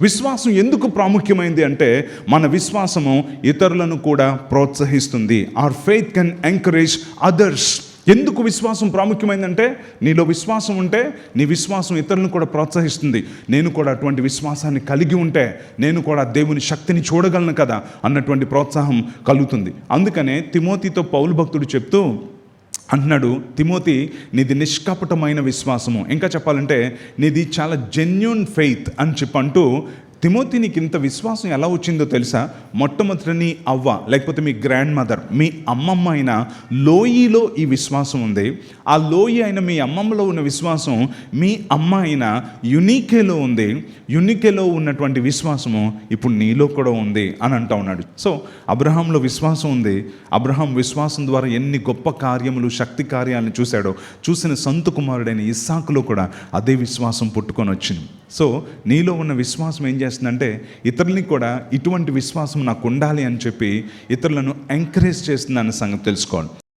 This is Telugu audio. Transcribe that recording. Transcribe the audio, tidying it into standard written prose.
విశ్వాసం ఎందుకు ప్రాముఖ్యమైంది అంటే మన విశ్వాసము ఇతరులను కూడా ప్రోత్సహిస్తుంది. Our faith can encourage others. ఎందుకు విశ్వాసం ప్రాముఖ్యమైందంటే నీలో విశ్వాసం ఉంటే నీ విశ్వాసం ఇతరులను కూడా ప్రోత్సహిస్తుంది. నేను కూడా అటువంటి విశ్వాసాన్ని కలిగి ఉంటే నేను కూడా దేవుని శక్తిని చూడగలను కదా అన్నటువంటి ప్రోత్సాహం కలుగుతుంది. అందుకనే తిమోతితో పౌలు భక్తుడు చెప్తూ అంటున్నాడు, తిమోతి నీది నిష్కపటమైన విశ్వాసము, ఇంకా చెప్పాలంటే నీది చాలా జెన్యూన్ ఫెయిత్ అని చెప్పంటూ, తిమోతి నీకు ఇంత విశ్వాసం ఎలా వచ్చిందో తెలుసా? మొట్టమొదటి నీ అవ్వ లేకపోతే మీ గ్రాండ్ మదర్, మీ అమ్మమ్మ అయిన లోయిలో ఈ విశ్వాసం ఉంది. ఆ లోయి అయిన మీ అమ్మమ్మలో ఉన్న విశ్వాసం మీ అమ్మ అయిన యునికేలో ఉంది. యునికేలో ఉన్నటువంటి విశ్వాసము ఇప్పుడు నీలో కూడా ఉంది అని అంటా ఉన్నాడు. సో అబ్రహాంలో విశ్వాసం ఉంది. అబ్రహాం విశ్వాసం ద్వారా ఎన్ని గొప్ప కార్యములు, శక్తి కార్యాలను చూశాడో, చూసిన సంతు కుమారుడైన ఇస్సాకులో కూడా అదే విశ్వాసం పుట్టుకొని వచ్చింది. సో నీలో ఉన్న విశ్వాసం ఏం చేస్తుందంటే ఇతరులని కూడా ఇటువంటి విశ్వాసం నాకు ఉండాలి అని చెప్పి ఇతరులను ఎంకరేజ్ చేస్తుంది అన్న సంగతి తెలుసుకోవాలి.